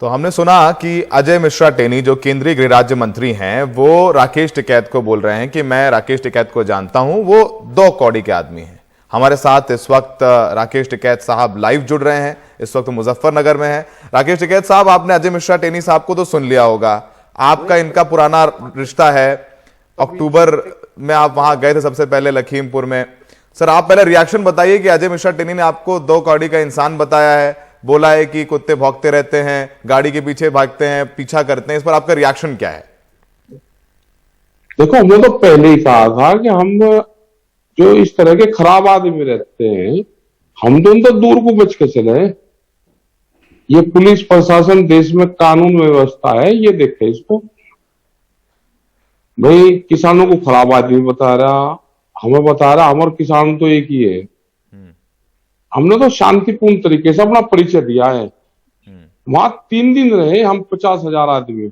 तो हमने सुना कि अजय मिश्रा टेनी जो केंद्रीय गृह राज्य मंत्री हैं वो राकेश टिकैत को बोल रहे हैं कि मैं राकेश टिकैत को जानता हूं, वो 2 कौड़ी के आदमी हैं। हमारे साथ इस वक्त राकेश टिकैत साहब लाइव जुड़ रहे हैं, इस वक्त मुजफ्फरनगर में हैं। राकेश टिकैत साहब, आपने अजय मिश्रा टेनी साहब को तो सुन लिया होगा, आपका इनका पुराना रिश्ता है। अक्टूबर में आप वहां गए थे सबसे पहले लखीमपुर में। सर, आप पहले रिएक्शन बताइए कि अजय मिश्रा टेनी ने आपको 2 कौड़ी का इंसान बताया है, बोला है कि कुत्ते भौंकते रहते हैं, गाड़ी के पीछे भागते हैं, पीछा करते हैं, इस पर आपका रिएक्शन क्या है? देखो, हमने तो पहले ही कहा था कि हम जो इस तरह के खराब आदमी रहते हैं, हम तो उनसे दूर को बच के चले। ये पुलिस प्रशासन, देश में कानून व्यवस्था है, ये देखे इसको। भाई किसानों को खराब आदमी बता रहा, हमें बता रहा हमारे किसान तो एक ही है। हमने तो शांतिपूर्ण तरीके से अपना परिचय दिया है। वहां 3 दिन रहे हम, 50,000 आदमी।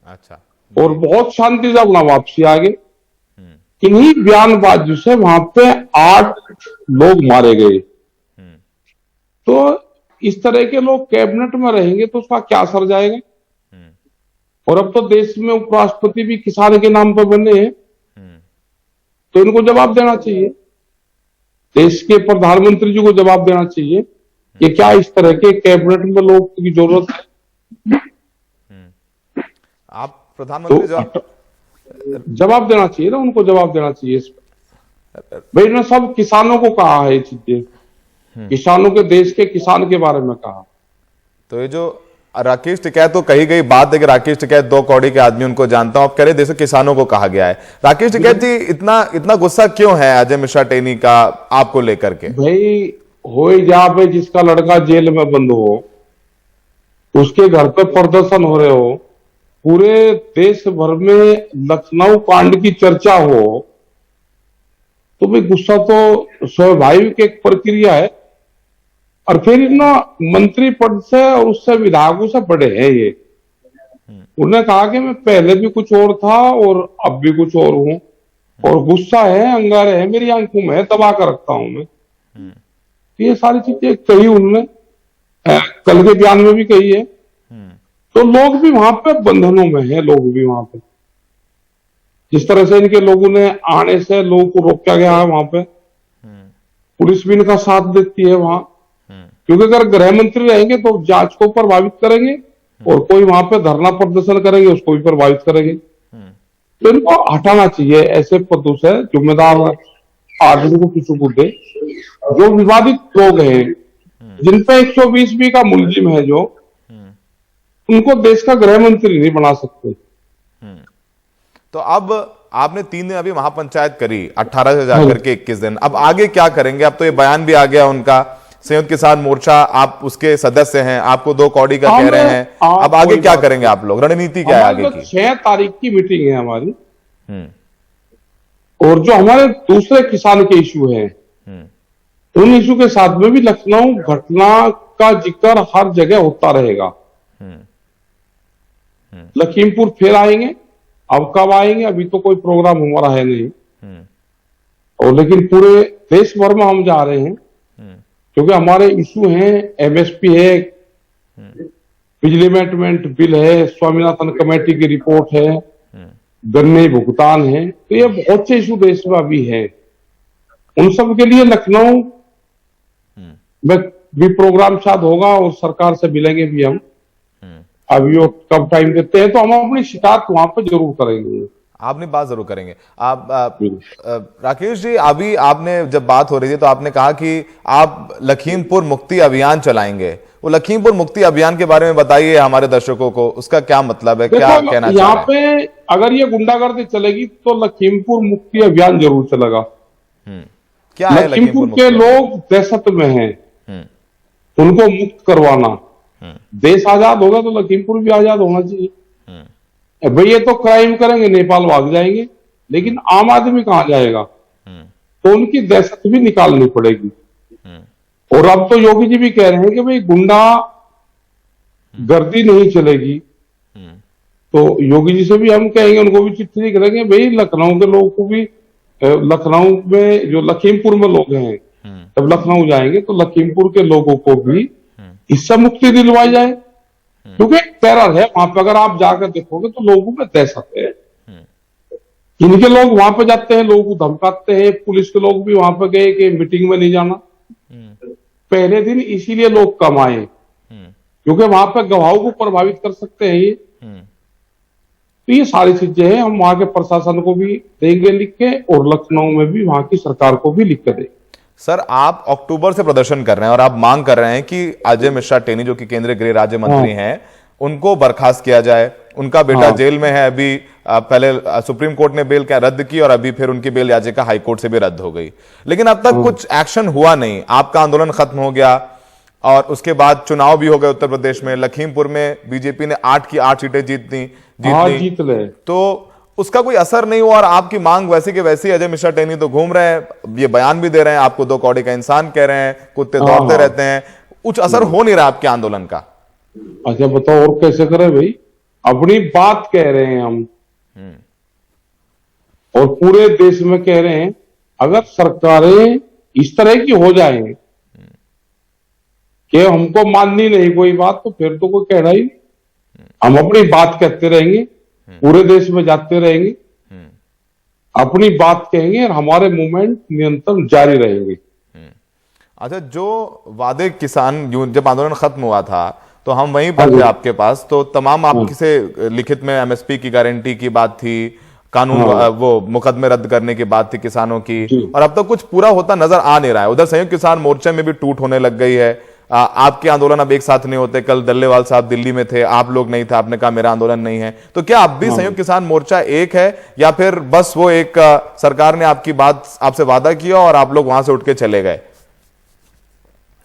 अच्छा। और बहुत शांति से अपना वापसी आ गए। किन्हीं बयानबाजियों से वहां पे 8 लोग मारे गए। तो इस तरह के लोग कैबिनेट में रहेंगे तो उसका क्या असर जाएगा? और अब तो देश में उपराष्ट्रपति भी किसान के नाम पर बने हैं, तो इनको जवाब देना चाहिए। देश के प्रधानमंत्री जी को जवाब देना चाहिए कि क्या इस तरह के कैबिनेट में लोग की जरूरत है? आप प्रधानमंत्री जवाब देना चाहिए ना, उनको जवाब देना चाहिए इस पर। भाई ने सब किसानों को कहा है ये चीजें, किसानों के, देश के किसान के बारे में कहा। तो ये जो राकेश टिकैत तो कही गई बात है कि राकेश टिकैत 2 कौड़ी के आदमी उनको जानता हूं, आप कह रहे देश के किसानों को कहा गया है। राकेश टिकैत जी, इतना गुस्सा क्यों है अजय मिश्रा टेनी का आपको लेकर के? भाई हो जा पे जिसका लड़का जेल में बंद हो, उसके घर पे प्रदर्शन हो रहे हो, पूरे देश भर में लखनऊ कांड की चर्चा हो, तो भाई गुस्सा तो स्वाभाविक एक प्रक्रिया है। और फिर ना मंत्री पद से और उससे विधायकों से बड़े हैं ये। उन्होंने कहा कि मैं पहले भी कुछ और था और अब भी कुछ और हूं, और गुस्सा है, अंगारे है मेरी आंखों में, दबा कर रखता हूं मैं। तो ये सारी चीजें कही उन्होंने, कल के बयान में भी कही है। तो लोग भी वहां पे बंधनों में है, लोग भी वहां पे जिस तरह से इनके लोगों ने आने से लोगों को रोका गया है, वहां पे पुलिस भी इनका साथ देती है वहां, क्योंकि अगर गृह मंत्री रहेंगे तो जांच को प्रभावित करेंगे, और कोई वहां पे धरना प्रदर्शन करेंगे उसको भी प्रभावित करेंगे। तो इनको हटाना चाहिए ऐसे पदों से, जिम्मेदार आदमी को किसी को दे। जो विवादित लोग हैं, जिन पे 120 का मुलजिम है, जो उनको देश का गृह मंत्री नहीं बना सकते। तो अब आपने 3 दिन अभी महापंचायत करी, 18 से जाकर के 21 दिन, अब आगे क्या करेंगे? अब तो ये बयान भी आ गया उनका, संयुक्त किसान मोर्चा, आप उसके सदस्य हैं, आपको 2 कौड़ी का कह रहे हैं, अब आगे क्या करेंगे आप लोग? रणनीति क्या है आगे की? 6 तारीख की मीटिंग है हमारी, और जो हमारे दूसरे किसान के इशू हैं, उन इशू के साथ में भी लखनऊ घटना का जिक्र हर जगह होता रहेगा। लखीमपुर फिर आएंगे, अब कब आएंगे अभी तो कोई प्रोग्राम हमारा है नहीं, और लेकिन पूरे देश भर में हम जा रहे हैं, क्योंकि हमारे इशू हैं, एमएसपी है, बिजली मेंटेनेंस बिल है, स्वामीनाथन कमेटी की रिपोर्ट है, गन्ने भुगतान है। तो ये बहुत से इशू देश में अभी है। उन सब के लिए लखनऊ में भी प्रोग्राम शायद होगा, और सरकार से मिलेंगे भी हम। अभी वो कब टाइम देते हैं, तो हम अपनी शिकायत वहां पर जरूर करेंगे। आपने बात जरूर करेंगे। आप राकेश जी, अभी आपने जब बात हो रही थी तो आपने कहा कि आप लखीमपुर मुक्ति अभियान चलाएंगे। वो लखीमपुर मुक्ति अभियान के बारे में बताइए हमारे दर्शकों को, उसका क्या मतलब है, क्या कहना चाह रहे हैं? यहाँ पे अगर ये गुंडागर्दी चलेगी तो लखीमपुर मुक्ति अभियान जरूर चलेगा। क्या है लखीमपुर के लोग दहशत में हैं, उनको मुक्त करवाना। देश आजाद होगा तो लखीमपुर भी आजाद होना चाहिए। भाई ये तो क्राइम करेंगे, नेपाल भाग जाएंगे, लेकिन आम आदमी कहां जाएगा? तो उनकी दहशत भी निकालनी पड़ेगी। और अब तो योगी जी भी कह रहे हैं कि भाई गुंडा गर्दी नहीं चलेगी। तो योगी जी से भी हम कहेंगे, उनको भी चिट्ठी लिख देंगे, भाई लखनऊ के लोगों को भी, लखनऊ में जो लखीमपुर में लोग हैं, जब लखनऊ जाएंगे तो लखीमपुर के लोगों को भी इससे मुक्ति दिलवाई जाए, क्योंकि टेरर है वहां पे। अगर आप जाकर देखोगे तो लोगों में दहशत है। इनके लोग वहां पे जाते हैं, लोगों को धमकाते हैं। पुलिस के लोग भी वहां पे गए कि मीटिंग में नहीं जाना। पहले दिन इसीलिए लोग कम आए, क्योंकि वहां पे गवाहों को प्रभावित कर सकते हैं ये। तो ये सारी चीजें हैं, हम वहां के प्रशासन को भी देंगे लिख के, और लखनऊ में भी वहां की सरकार को भी लिख के देंगे। सर, आप अक्टूबर से प्रदर्शन कर रहे हैं और आप मांग कर रहे हैं कि अजय मिश्रा टेनी जो कि केंद्रीय गृह राज्य मंत्री हैं, उनको बर्खास्त किया जाए। उनका बेटा जेल में है अभी। पहले सुप्रीम कोर्ट ने बेल रद्द की और अभी फिर उनकी बेल याचिका हाई कोर्ट से भी रद्द हो गई, लेकिन अब तक कुछ एक्शन हुआ नहीं। आपका आंदोलन खत्म हो गया और उसके बाद चुनाव भी हो गए उत्तर प्रदेश में। लखीमपुर में बीजेपी ने 8 की 8 सीटें जीत ली, तो उसका कोई असर नहीं हुआ और आपकी मांग वैसी की वैसी। अजय मिश्रा टेनी तो घूम रहे हैं, ये बयान भी दे रहे हैं, आपको 2 कौड़ी का इंसान कह रहे हैं, कुत्ते दौड़ते रहते हैं। कुछ असर हो नहीं रहा आपके आंदोलन का। अच्छा बताओ, और कैसे करें भाई? अपनी बात कह रहे हैं हम, और पूरे देश में कह रहे हैं। अगर सरकारें इस तरह की हो जाएं कि हमको माननी नहीं कोई बात, तो फिर तो कोई कहना ही नहीं। हम अपनी बात कहते रहेंगे, पूरे देश में जाते रहेंगे, अपनी बात कहेंगे, और हमारे मूवमेंट निरंतर जारी रहेंगे। अच्छा, जो वादे किसान जब आंदोलन खत्म हुआ था तो हम वहीं पर थे आपके पास, तो तमाम आपके से लिखित में एमएसपी की गारंटी की बात थी, कानून वो मुकदमे रद्द करने की बात थी किसानों की, और अब तक कुछ पूरा होता नजर आ नहीं रहा है। उधर संयुक्त किसान मोर्चे में भी टूट होने लग गई है। आपके आंदोलन अब एक साथ नहीं होते। कल दल्लेवाल साहब दिल्ली में थे, आप लोग नहीं थे, आपने कहा मेरा आंदोलन नहीं है। तो क्या अब भी संयुक्त किसान मोर्चा एक है, या फिर बस वो एक सरकार ने आपकी बात, आपसे वादा किया और आप लोग वहां से उठ के चले गए?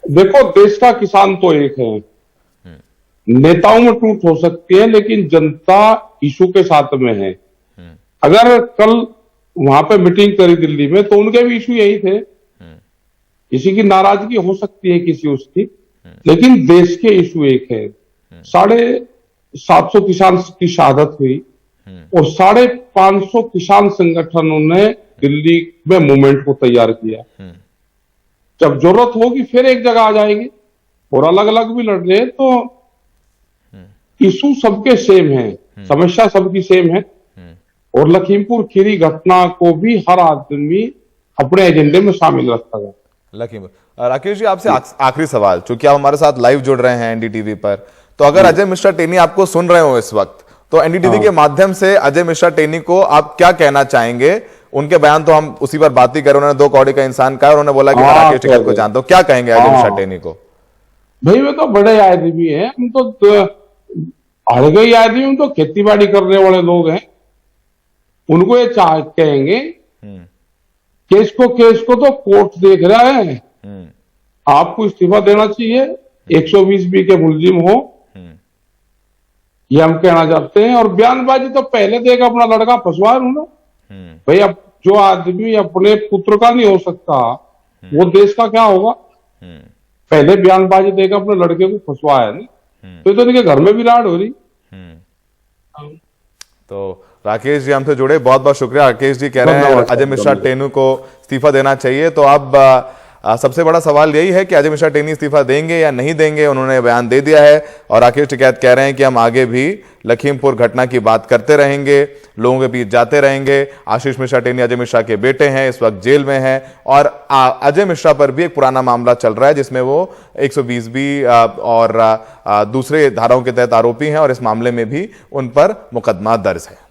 देखो, देश का किसान तो एक है। नेताओं में टूट हो सकती है, लेकिन जनता इशू के साथ में है। अगर कल वहां पे मीटिंग करी दिल्ली में, तो उनके भी इशू यही थे। किसी की नाराजगी हो सकती है किसी उसकी, लेकिन देश के इशू एक है। 750 किसान की शहादत हुई, और 550 किसान संगठनों ने दिल्ली में मूवमेंट को तैयार किया। जब जरूरत होगी फिर एक जगह आ जाएंगे, और अलग अलग भी लड़ रहे हैं। तो इशू सबके सेम है, समस्या सबकी सेम है। और लखीमपुर खीरी घटना को भी हर आदमी अपने एजेंडे में शामिल रखता है। लखीमपुर, राकेश जी आपसे आखिरी सवाल, चूंकि आप हमारे साथ लाइव जुड़ रहे हैं एनडीटीवी पर, तो अगर अजय मिश्रा टेनी आपको सुन रहे हो इस वक्त, तो एनडीटीवी के माध्यम से अजय मिश्रा टेनी को आप क्या कहना चाहेंगे? उनके बयान तो हम उसी पर बात ही कर, उन्होंने 2 कौड़ी का इंसान कहा, उन्होंने बोला कि मैं राकेश टिकैत को जानता हूं। क्या कहेंगे अजय मिश्रा टेनी को? भाई वे तो बड़े आदमी हैं, हम तो हर गई आदमी, हम तो खेती बाड़ी करने वाले लोग हैं। उनको ये कहेंगे केस को तो कोर्ट देख रहा है, आपको इस्तीफा देना चाहिए, 120B के मुलजिम हो, ये हम कहना चाहते हैं। और बयानबाजी तो पहले देगा, अपना लड़का फंसवा उन्होंने। भाई अब जो आदमी अपने पुत्र का नहीं हो सकता, वो देश का क्या होगा? पहले बयानबाजी देगा, अपने लड़के को फंसवाया नहीं, तो इनके घर में भी लाड़ हो रही। तो राकेश जी हमसे जुड़े, बहुत बहुत शुक्रिया। राकेश जी कह रहे हैं अजय मिश्रा टेनी को इस्तीफा देना चाहिए। तो अब सबसे बड़ा सवाल यही है कि अजय मिश्रा टेनी इस्तीफा देंगे या नहीं देंगे। उन्होंने बयान दे दिया है और राकेश टिकैत कह रहे हैं कि हम आगे भी लखीमपुर घटना की बात करते रहेंगे, लोगों के बीच जाते रहेंगे। आशीष मिश्रा टेनी अजय मिश्रा के बेटे हैं, इस वक्त जेल में हैं, और अजय मिश्रा पर भी एक पुराना मामला चल रहा है जिसमें वो 120B और दूसरे धाराओं के तहत आरोपी हैं, और इस मामले में भी उन पर मुकदमा दर्ज है।